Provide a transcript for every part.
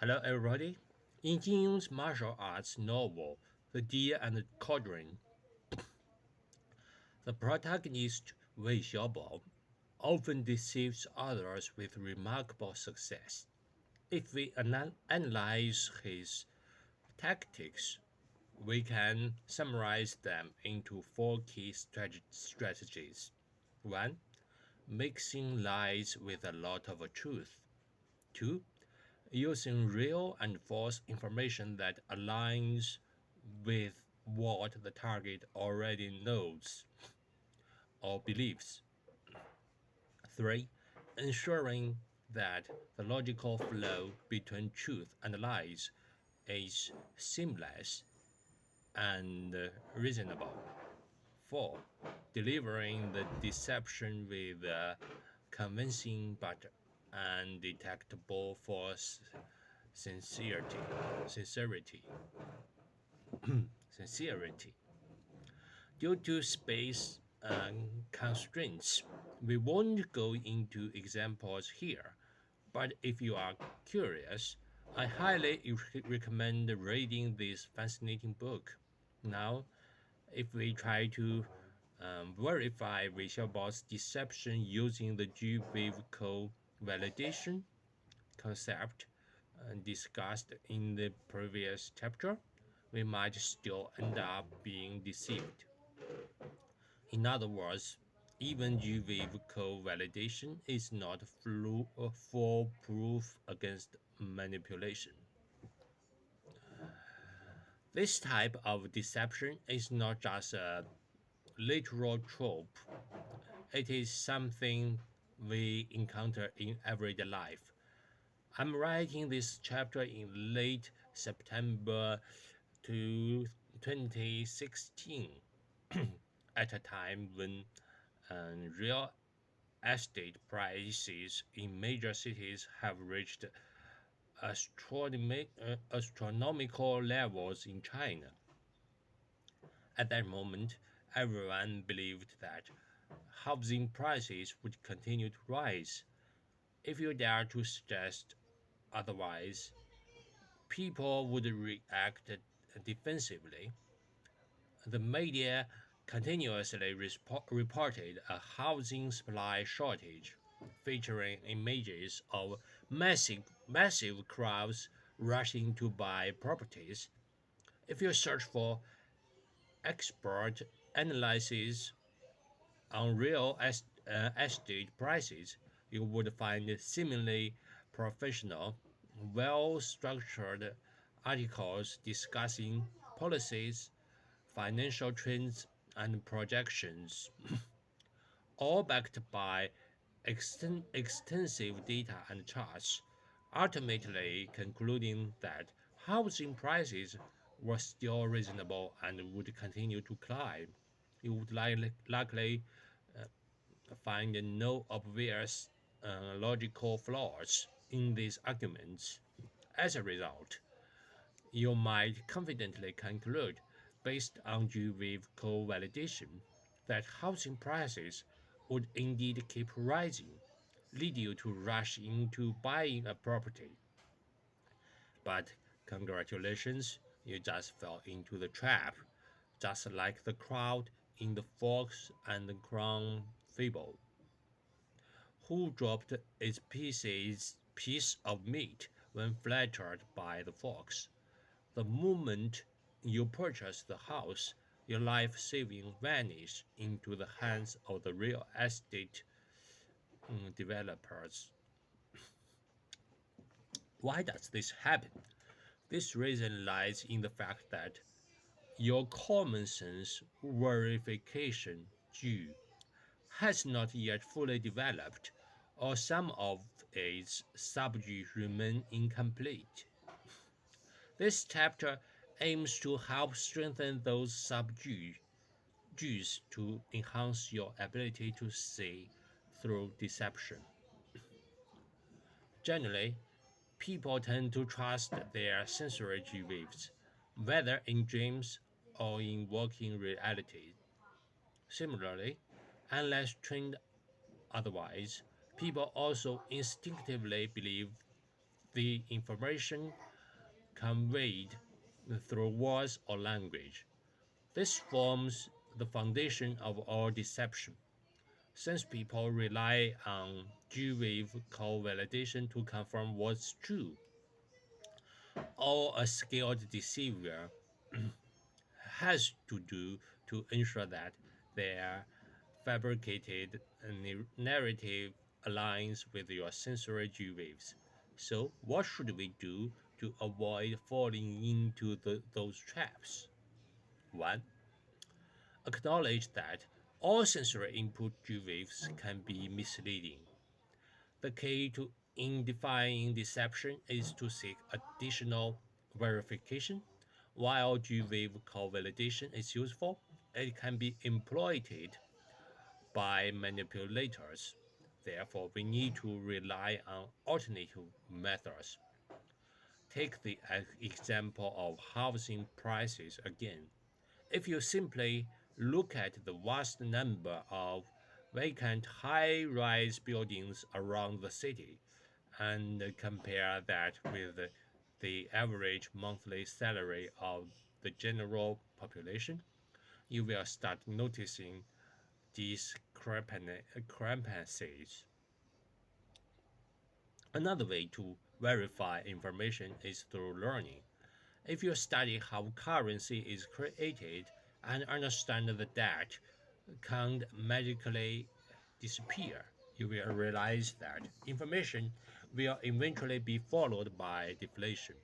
Hello, everybody. In Jin martial arts novel, The Deer and the Cauldron, the protagonist Wei Xiaobao often deceives others with remarkable success. If we analyze his tactics, we can summarize them into four key strategies. 1. Mixing lies with a lot of truth. 2. Using real and false information that aligns with what the target already knows or believes. 3. Ensuring that the logical flow between truth and lies is seamless and reasonable. 4. Delivering the deception with convincing but undetectable false sincerity. Sincerity. Sincerity. Due to space constraints, we won't go into examples here, but if you are curious, I highly recommend reading this fascinating book. Now, if we try to verify Xiaobao's deception using the G-wave co-validation concept discussed in the previous chapter, we might still end up being deceived. In other words, even G-wave co-validation is not foolproof against manipulation. This type of deception is not just a literal trope, it is something we encounter in everyday life. I'm writing this chapter in late September to 2016 at a time when real estate prices in major cities have reached astronomical levels in China. At that moment, everyone believed that housing prices would continue to rise. If you dare to suggest otherwise, people would react defensively. The media continuously reported a housing supply shortage, featuring images of massive crowds rushing to buy properties. If you search for expert analysis on real estate prices, you would find seemingly professional, well structured articles discussing policies, financial trends, and projections, all backed by extensive data and charts, ultimately concluding that housing prices were still reasonable and would continue to climb. You would likely find no obvious logical flaws in these arguments. As a result, you might confidently conclude, based on G-wave co-validation, that housing prices would indeed keep rising, lead you to rush into buying a property. But congratulations, you just fell into the trap, just like the crowd in the Fox and the Crown fable, who dropped its piece of meat when flattered by the fox. The moment you purchase the house, your life savings vanish into the hands of the real estate developers. Why does this happen? This reason lies in the fact that your common sense verification due has not yet fully developed, or some of its subjugates remain incomplete. This chapter aims to help strengthen those subjugates to enhance your ability to see through deception. Generally, people tend to trust their sensory waves, whether in dreams or in waking reality. Similarly, unless trained otherwise, people also instinctively believe the information conveyed through words or language. This forms the foundation of all deception. Since people rely on G-wave call validation to confirm what's true, all a skilled deceiver has to do to ensure that their fabricated narrative aligns with your sensory G waves. So, what should we do to avoid falling into those traps? 1. Acknowledge that all sensory input G waves can be misleading. The key to in defying deception is to seek additional verification. While G-wave call validation is useful, it can be exploited by manipulators. Therefore, we need to rely on alternative methods. Take the example of housing prices again. If you simply look at the vast number of vacant high rise buildings around the city and compare that with the average monthly salary of the general population, you will start noticing discrepancies. Another way to verify information is through learning. If you study how currency is created and understand that debt can't magically disappear, you will realize that information will eventually be followed by deflation.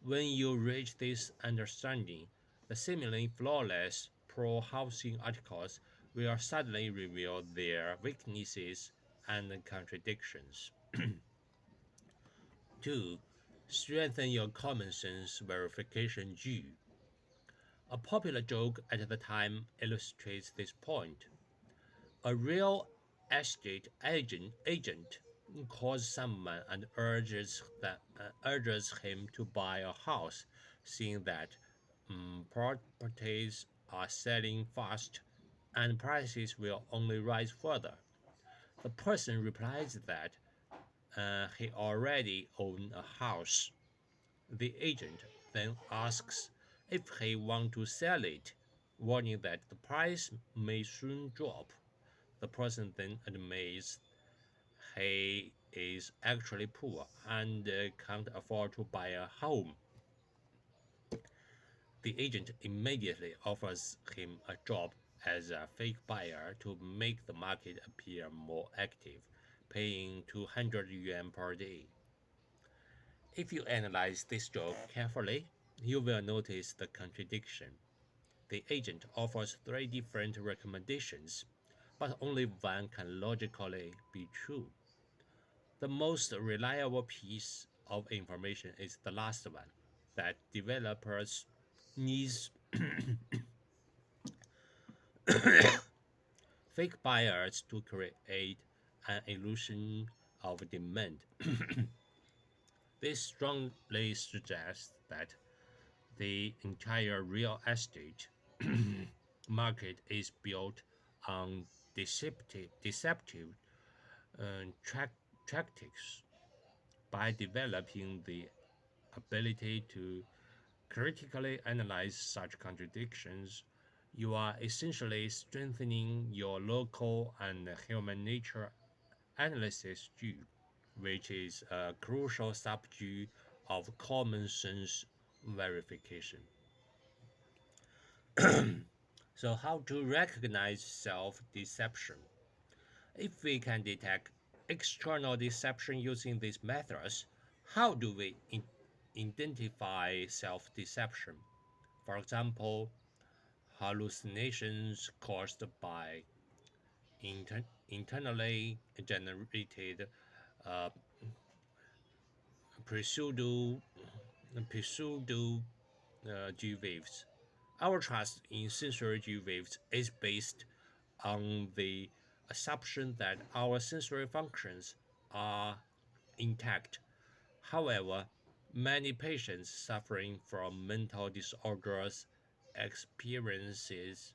When you reach this understanding, the seemingly flawless pro housing articles will suddenly reveal their weaknesses and contradictions. 2. Strengthen your common sense verification G. A popular joke at the time illustrates this point. A real estate agent calls someone and urges him to buy a house, seeing that properties are selling fast and prices will only rise further. The person replies that he already owns a house. The agent then asks if he wants to sell it, warning that the price may soon drop. The person then admits he is actually poor and can't afford to buy a home. The agent immediately offers him a job as a fake buyer to make the market appear more active, paying 200 yuan per day. If you analyze this job carefully, you will notice the contradiction. The agent offers three different recommendations, but only one can logically be true. The most reliable piece of information is the last one, that developers need fake buyers to create an illusion of demand. This strongly suggests that the entire real estate market is built on deceptive tactics. By developing the ability to critically analyze such contradictions, you are essentially strengthening your local and human nature analysis too, which is a crucial subject of common sense verification. So, how to recognize self deception? If we can detect external deception using these methods, how do we identify self deception? For example, hallucinations caused by internally generated uh, pseudo pseudo G waves. Our trust in sensory G waves is based on the assumption that our sensory functions are intact. However, many patients suffering from mental disorders experiences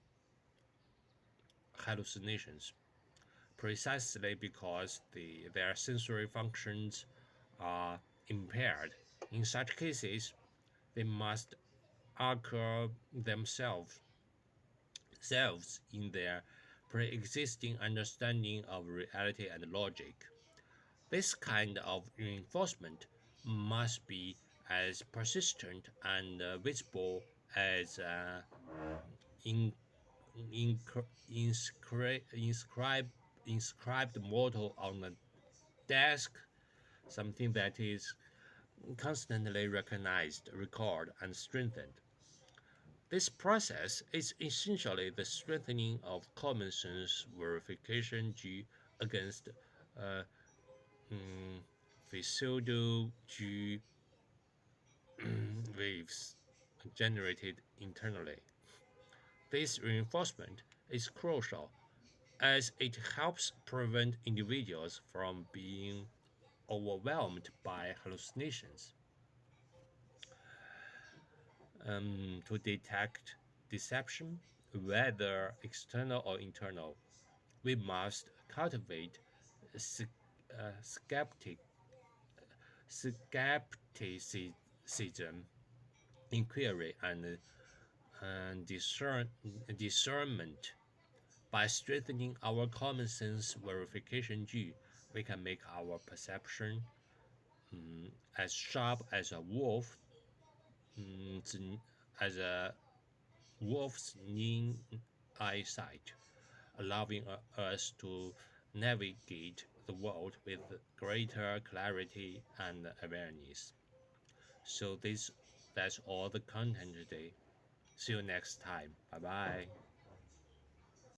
hallucinations precisely because their sensory functions are impaired. In such cases, they must anchor themselves selves in their pre-existing understanding of reality and logic. This kind of reinforcement must be as persistent and visible as in, in, inscribed motto on a desk, something that is constantly recognized, recorded, and strengthened. This process is essentially the strengthening of common sense verification G against uh, mm, pseudo G waves generated internally. This reinforcement is crucial as it helps prevent individuals from being overwhelmed by hallucinations. To detect deception, whether external or internal, we must cultivate skeptic, skepticism, inquiry, and discernment. By strengthening our common sense verification G, we can make our perception as sharp as a wolf, as a wolf's keen eyesight, allowing us to navigate the world with greater clarity and awareness. So that's all the content today. See you next time. Bye bye.